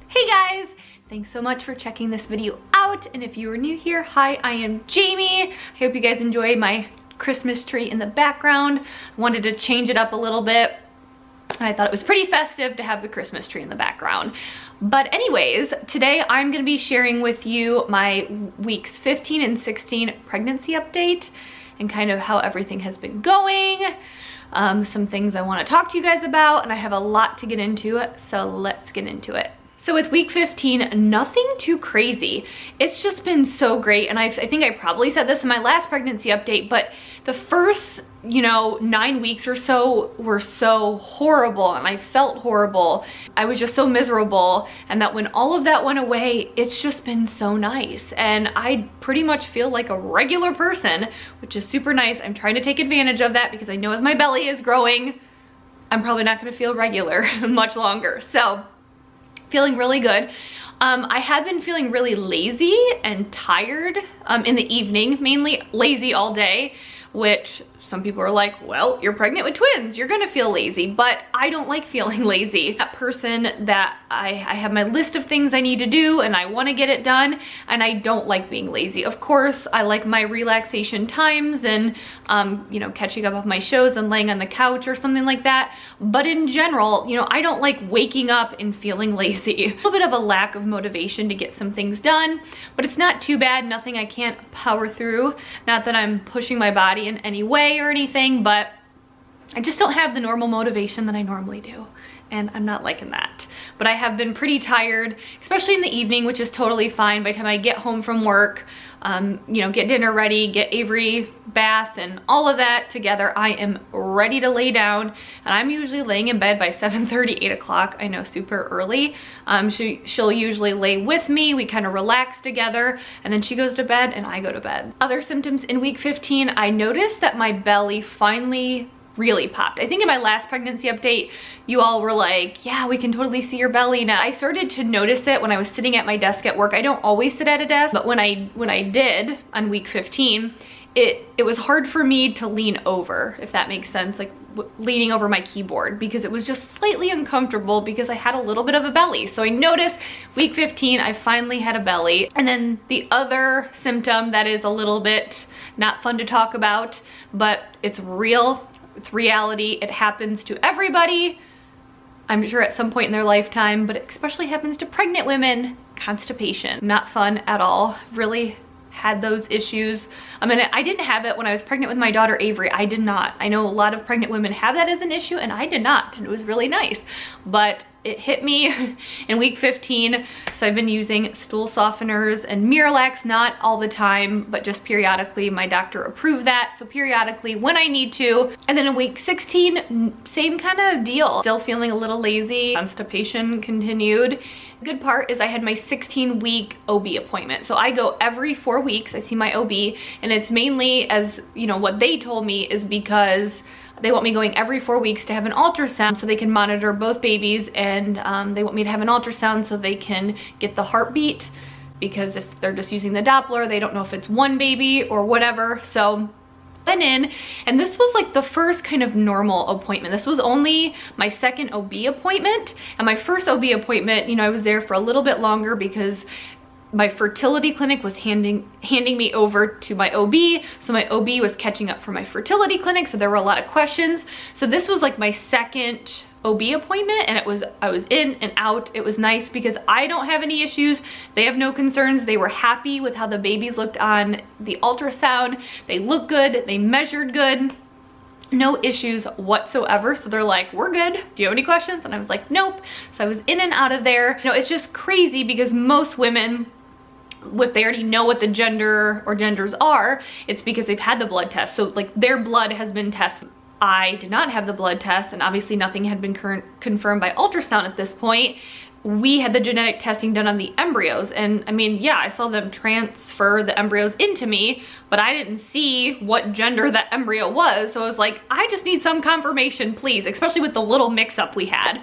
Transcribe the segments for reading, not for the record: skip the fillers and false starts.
Hey guys! Thanks so much for checking this video out, and if you are new here, hi, I am Jamie. I hope you guys enjoy my Christmas tree in the background. I wanted to change it up a little bit, and I thought it was pretty festive to have the Christmas tree in the background. But anyways, today I'm going to be sharing with you my weeks 15 and 16 pregnancy update and kind of how everything has been going. Some things I want to talk to you guys about, and I have a lot to get into, so let's get into it. So with week 15, nothing too crazy. It's just been so great, and I think I probably said this in my last pregnancy update, but the first, 9 weeks or so were so horrible, and I felt horrible. I was just so miserable, and that when all of that went away, it's just been so nice, and I pretty much feel like a regular person, which is super nice. I'm trying to take advantage of that because I know as my belly is growing, I'm probably not gonna feel regular much longer. So feeling really good. I have been feeling really lazy and tired in the evening, mainly lazy all day, which some people are like, well, you're pregnant with twins, you're gonna feel lazy, but I don't like feeling lazy. That person that I have my list of things I need to do and I wanna get it done, and I don't like being lazy. Of course, I like my relaxation times and, catching up with my shows and laying on the couch or something like that. But in general, I don't like waking up and feeling lazy. A little bit of a lack of motivation to get some things done, but it's not too bad, nothing I can't power through. Not that I'm pushing my body in any way or anything, but I just don't have the normal motivation that I normally do, and I'm not liking that. But I have been pretty tired, especially in the evening, which is totally fine. By the time I get home from work, get dinner ready, get Avery bath and all of that together, I am ready to lay down, and I'm usually laying in bed by 7:30, 8 o'clock. I know, super early. She'll usually lay with me, we kind of relax together, and then she goes to bed and I go to bed. Other symptoms in week 15, I noticed that my belly finally really popped. I think in my last pregnancy update, you all were like, yeah, we can totally see your belly now. I started to notice it when I was sitting at my desk at work. I don't always sit at a desk, but when I did on week 15, it was hard for me to lean over, if that makes sense, like leaning over my keyboard, because it was just slightly uncomfortable because I had a little bit of a belly. So I noticed week 15, I finally had a belly. And then the other symptom that is a little bit not fun to talk about, but it's real, it's reality, it happens to everybody, I'm sure at some point in their lifetime, but it especially happens to pregnant women: constipation. Not fun at all. Really had those issues. I didn't have it when I was pregnant with my daughter Avery. I did not. I know a lot of pregnant women have that as an issue, and I did not, and it was really nice. But it hit me in week 15, so I've been using stool softeners and Miralax, not all the time, but just periodically. My doctor approved that, so periodically when I need to. And then in week 16, same kind of deal. Still feeling a little lazy. Constipation continued. The good part is I had my 16-week OB appointment. So I go every 4 weeks, I see my OB, and it's mainly, as what they told me, is because they want me going every 4 weeks to have an ultrasound so they can monitor both babies, and they want me to have an ultrasound so they can get the heartbeat, because if they're just using the Doppler, they don't know if it's one baby or whatever. So went in, and this was like the first kind of normal appointment. This was only my second OB appointment, and my first OB appointment, I was there for a little bit longer because my fertility clinic was handing me over to my OB, so my OB was catching up for my fertility clinic, so there were a lot of questions. So this was like my second OB appointment, and I was in and out. It was nice because I don't have any issues. They have no concerns. They were happy with how the babies looked on the ultrasound. They look good, they measured good. No issues whatsoever. So they're like, we're good. Do you have any questions? And I was like, nope. So I was in and out of there. It's just crazy because most women, if they already know what the gender or genders are, it's because they've had the blood test. So like their blood has been tested. I did not have the blood test, and obviously nothing had been confirmed by ultrasound at this point. We had the genetic testing done on the embryos, and yeah, I saw them transfer the embryos into me, but I didn't see what gender that embryo was. So I was like, I just need some confirmation, please, especially with the little mix-up we had.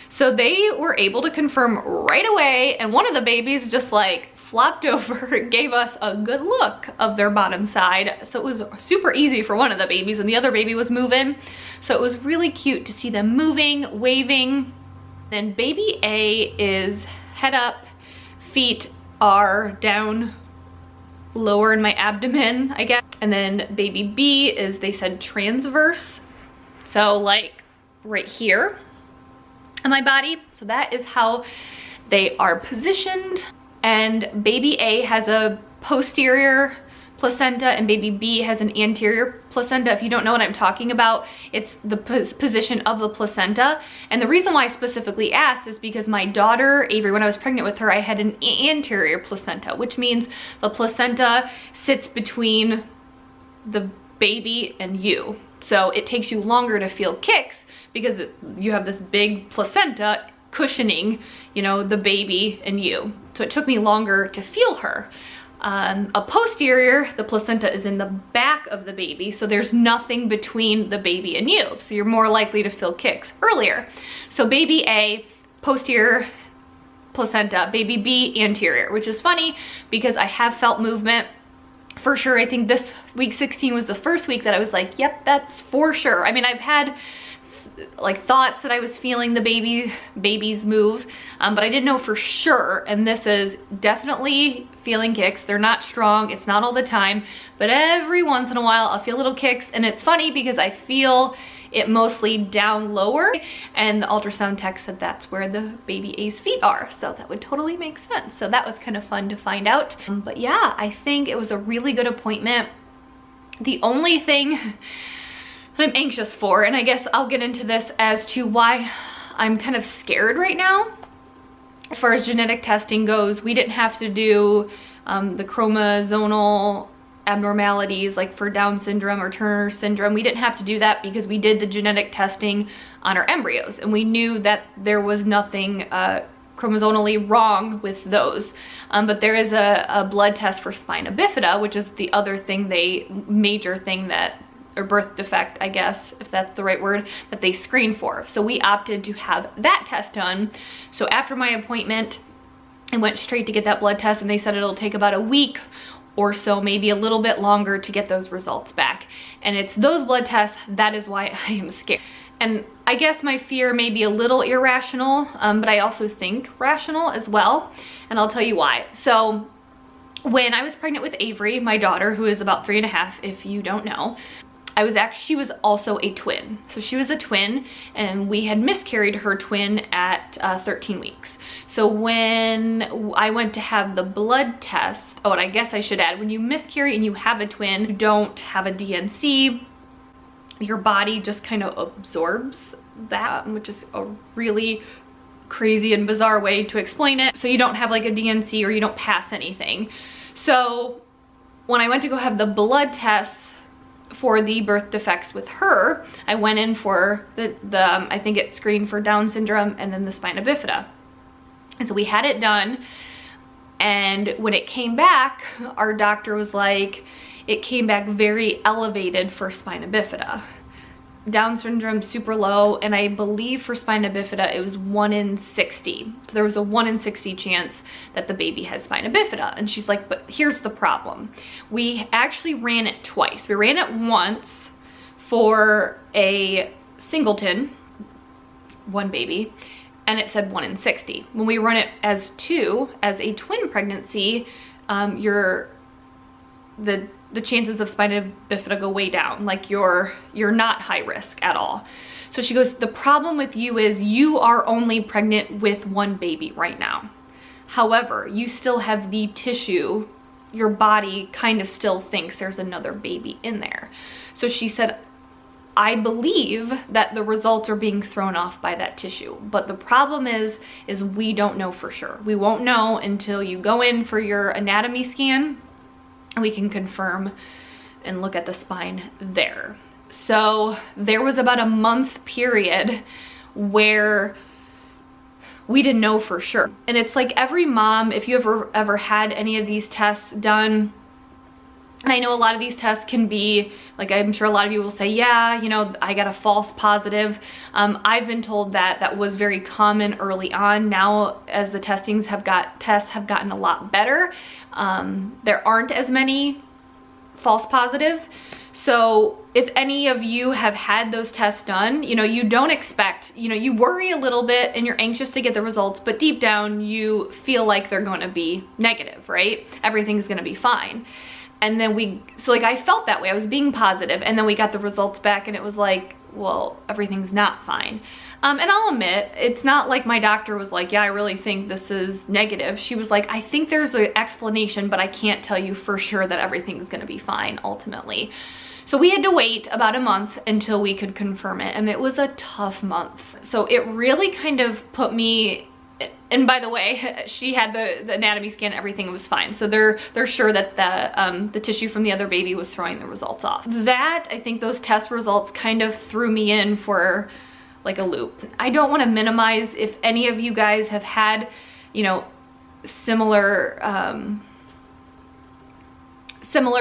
So they were able to confirm right away, and one of the babies just like flopped over, gave us a good look of their bottom side. So it was super easy for one of the babies, and the other baby was moving. So it was really cute to see them moving, waving. Then baby A is head up, feet are down lower in my abdomen, I guess. And then baby B is, they said, transverse. So like right here on my body. So that is how they are positioned. And baby A has a posterior placenta and baby B has an anterior placenta. If you don't know what I'm talking about, it's the position of the placenta. And the reason why I specifically asked is because my daughter, Avery, when I was pregnant with her, I had an anterior placenta, which means the placenta sits between the baby and you. So it takes you longer to feel kicks because you have this big placenta cushioning, you know, the baby and you. So it took me longer to feel her. A posterior, the placenta is in the back of the baby, so there's nothing between the baby and you. So you're more likely to feel kicks earlier. So baby A, posterior placenta, baby B, anterior, which is funny because I have felt movement for sure. I think this week 16 was the first week that I was like, yep, that's for sure. I mean, I've had like thoughts that I was feeling the babies move, but I didn't know for sure. And this is definitely feeling kicks. They're not strong, it's not all the time, but every once in a while I'll feel little kicks. And it's funny because I feel it mostly down lower, and the ultrasound tech said that's where the baby A's feet are, so that would totally make sense. So that was kind of fun to find out. But yeah, I think it was a really good appointment. The only thing that I'm anxious for, and I guess I'll get into this as to why I'm kind of scared right now. As far as genetic testing goes, we didn't have to do the chromosomal abnormalities like for Down syndrome or Turner syndrome. We didn't have to do that because we did the genetic testing on our embryos, and we knew that there was nothing chromosomally wrong with those. But there is a blood test for spina bifida, which is the other thing major thing that, or birth defect, I guess, if that's the right word, that they screen for. So we opted to have that test done. So after my appointment, I went straight to get that blood test, and they said it'll take about a week or so, maybe a little bit longer to get those results back. And it's those blood tests, that is why I am scared. And I guess my fear may be a little irrational, but I also think rational as well. And I'll tell you why. So when I was pregnant with Avery, my daughter, who is about 3.5, if you don't know, she was also a twin. So she was a twin, and we had miscarried her twin at 13 weeks. So when I went to have the blood test, oh, and I guess I should add, when you miscarry and you have a twin, you don't have a DNC, your body just kind of absorbs that, which is a really crazy and bizarre way to explain it. So you don't have like a DNC, or you don't pass anything. So when I went to go have the blood tests for the birth defects with her, I went in for I think it's screened for Down syndrome and then the spina bifida. And so we had it done, and when it came back, our doctor was like, it came back very elevated for spina bifida. Down syndrome super low, and I believe for spina bifida it was 1 in 60. So there was a 1 in 60 chance that the baby has spina bifida. And she's like, but here's the problem. We actually ran it twice. We ran it once for a singleton, one baby, and it said 1 in 60. When we run it as a twin pregnancy, the chances of spina bifida go way down. Like you're not high risk at all. So she goes, the problem with you is you are only pregnant with one baby right now. However, you still have the tissue. Your body kind of still thinks there's another baby in there. So she said, I believe that the results are being thrown off by that tissue. But the problem is we don't know for sure. We won't know until you go in for your anatomy scan. We can confirm and look at the spine there. So there was about a month period where we didn't know for sure. And it's like every mom, if you ever had any of these tests done, And I know a lot of these tests can be, like, I'm sure a lot of you will say, yeah, you know, I got a false positive. I've been told that that was very common early on. Now, as the tests have gotten a lot better, there aren't as many false positive. So if any of you have had those tests done, you know, you don't expect, you know, you worry a little bit and you're anxious to get the results, but deep down you feel like they're going to be negative, right? Everything's going to be fine. And then so like I felt that way, I was being positive, and then we got the results back and it was like, well, everything's not fine. And I'll admit, it's not like my doctor was like, yeah, I really think this is negative. She was like, I think there's an explanation, but I can't tell you for sure that everything's gonna be fine ultimately. So we had to wait about a month until we could confirm it, and it was a tough month. So it really kind of put me, and by the way, she had the anatomy scan, everything was fine. So they're sure that the tissue from the other baby was throwing the results off. That, I think those test results kind of threw me in for like a loop. I don't want to minimize if any of you guys have had, you know, similar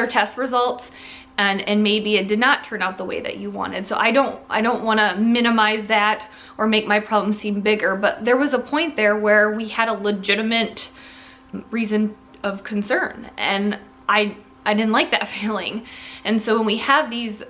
test results, and maybe it did not turn out the way that you wanted. So I don't want to minimize that or make my problem seem bigger, but there was a point there where we had a legitimate reason of concern, and I didn't like that feeling. And so when we have these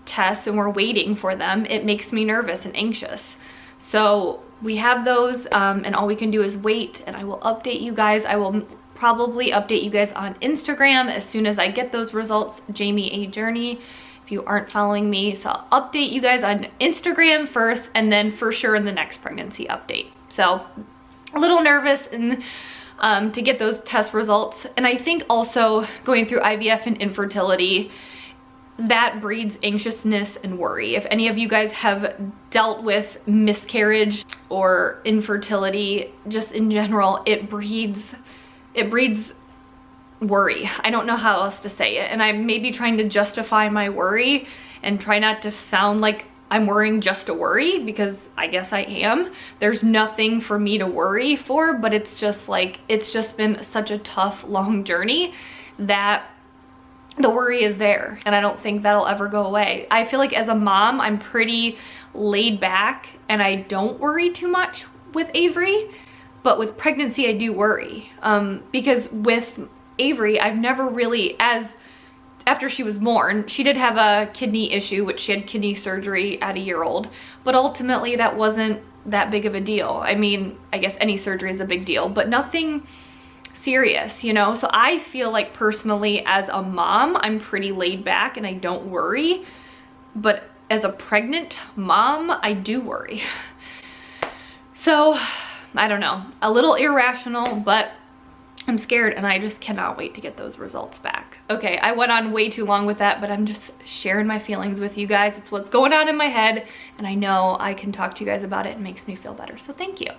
tests and we're waiting for them, it makes me nervous and anxious. So we have those, and all we can do is wait, and I will update you guys. I will probably update you guys on Instagram as soon as I get those results, Jamie A Journey, if you aren't following me. So I'll update you guys on Instagram first, and then for sure in the next pregnancy update. So a little nervous and to get those test results. And I think also going through IVF and infertility, that breeds anxiousness and worry. If any of you guys have dealt with miscarriage or infertility, just in general, it breeds worry. I don't know how else to say it. And I'm maybe trying to justify my worry and try not to sound like I'm worrying just to worry, because I guess I am. There's nothing for me to worry for, but it's just like, it's just been such a tough, long journey that the worry is there, and I don't think that'll ever go away. I feel like as a mom, I'm pretty laid back and I don't worry too much with Avery, but with pregnancy I do worry, because with Avery, I've never really, after she was born, she did have a kidney issue, which she had kidney surgery at a year old, but ultimately that wasn't that big of a deal. I mean, I guess any surgery is a big deal, but nothing serious, you know? So I feel like personally as a mom, I'm pretty laid back and I don't worry, but as a pregnant mom, I do worry. So I don't know, a little irrational, but I'm scared and I just cannot wait to get those results back. Okay, I went on way too long with that, but I'm just sharing my feelings with you guys. It's what's going on in my head, and I know I can talk to you guys about it. It makes me feel better, so thank you.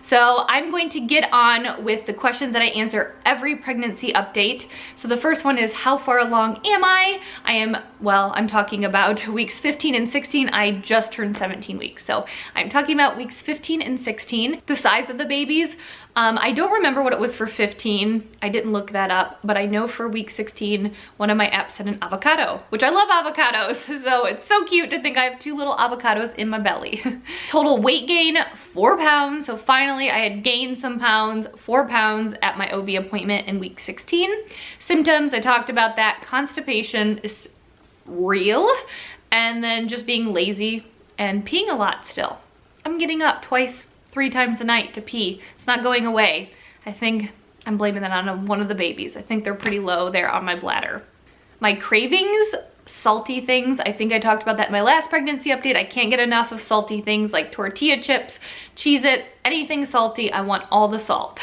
So I'm going to get on with the questions that I answer every pregnancy update. So the first one is, how far along am I? I'm talking about weeks 15 and 16. I just turned 17 weeks, so I'm talking about weeks 15 and 16. The size of the babies, I don't remember what it was for 15. I didn't look that up, but I know for week 16, one of my apps said an avocado, which I love avocados. So it's so cute to think I have 2 little avocados in my belly. Total weight gain, 4 pounds. So finally I had gained some pounds, 4 pounds at my OB appointment in week 16. Symptoms, I talked about that. Constipation is real. And then just being lazy and peeing a lot still. I'm getting up 3 times a night to pee. It's not going away. I think I'm blaming that on one of the babies. I think they're pretty low there on my bladder. My cravings, salty things, I think I talked about that in my last pregnancy update. I can't get enough of salty things like tortilla chips, Cheez-Its, anything salty. I want all the salt.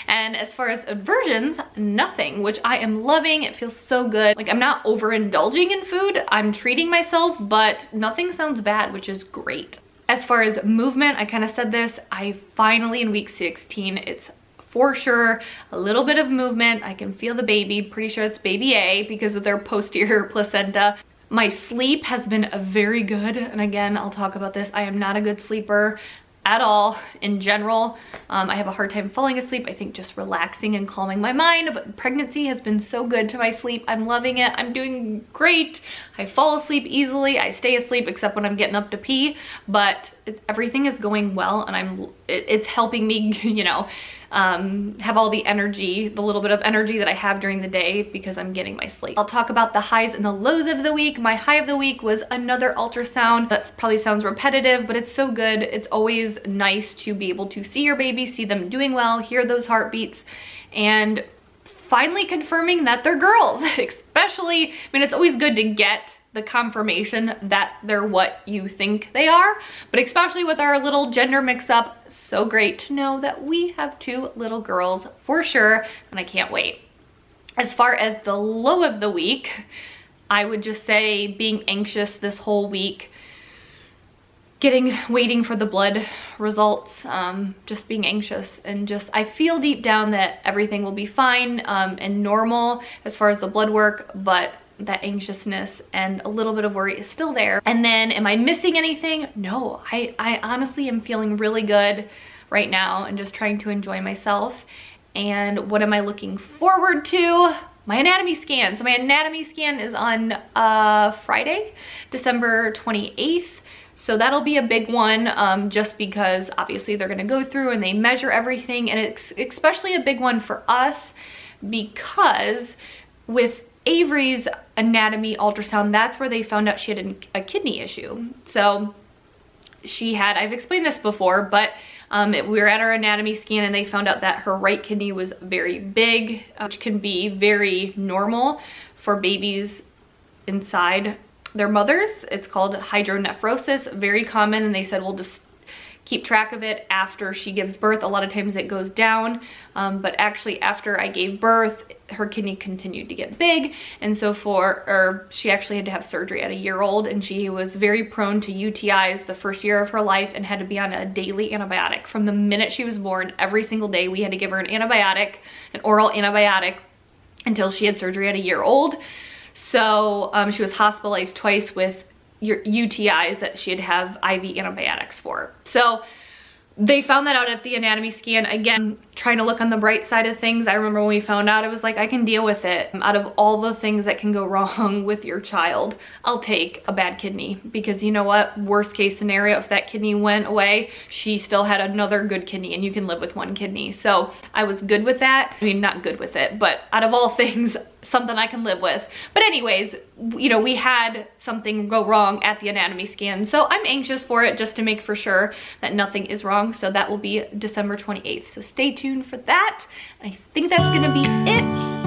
And as far as aversions, nothing, which I am loving. It feels so good. Like, I'm not overindulging in food. I'm treating myself, but nothing sounds bad, which is great. As far as movement, I kind of said this, I finally in week 16, it's for sure a little bit of movement. I can feel the baby, pretty sure it's baby A because of their posterior placenta. My sleep has been very good, and again, I'll talk about this. I am not a good sleeper. at all in general. I have a hard time falling asleep. I think just relaxing and calming my mind, but pregnancy has been so good to my sleep. I'm loving it. I'm doing great. I fall asleep easily. I stay asleep except when I'm getting up to pee, but everything is going well, and it's helping me, you know, have all the energy, the little bit of energy that I have during the day because I'm getting my sleep. I'll talk about the highs and the lows of the week. My high of the week was another ultrasound. That probably sounds repetitive, but it's so good. It's always nice to be able to see your baby, see them doing well, hear those heartbeats, and finally confirming that they're girls. Especially, I mean, it's always good to get the confirmation that they're what you think they are, but especially with our little gender mix-up, so great to know that we have 2 little girls for sure, and I can't wait. As far as the low of the week, I would just say being anxious this whole week, waiting for the blood results, just being anxious, and just, I feel deep down that everything will be fine and normal as far as the blood work, but that anxiousness and a little bit of worry is still there. And then, am I missing anything? No, I honestly am feeling really good right now and just trying to enjoy myself. And what am I looking forward to? My anatomy scan. So my anatomy scan is on Friday, December 28th. So that'll be a big one, just because obviously they're gonna go through and they measure everything, and it's especially a big one for us because with Avery's anatomy ultrasound, that's where they found out she had a kidney issue. So she had, I've explained this before, but we were at our anatomy scan and they found out that her right kidney was very big, which can be very normal for babies inside their mothers. It's called hydronephrosis, very common, and they said we'll just keep track of it after she gives birth. A lot of times it goes down, but actually after I gave birth, her kidney continued to get big, and so she actually had to have surgery at a year old, and she was very prone to UTIs the first year of her life and had to be on a daily antibiotic. From the minute she was born, every single day we had to give her an antibiotic, an oral antibiotic, until she had surgery at a year old. So she was hospitalized twice with UTIs that she'd have IV antibiotics for. So they found that out at the anatomy scan. Again, trying to look on the bright side of things. I remember when we found out, it was like, I can deal with it. Out of all the things that can go wrong with your child, I'll take a bad kidney, because you know what? Worst case scenario, if that kidney went away, she still had another good kidney, and you can live with 1 kidney. So I was good with that. I mean, not good with it, but out of all things, something I can live with. But anyways, you know, we had something go wrong at the anatomy scan, so I'm anxious for it just to make for sure that nothing is wrong. So that will be December 28th. So stay tuned for that. I think that's gonna be it.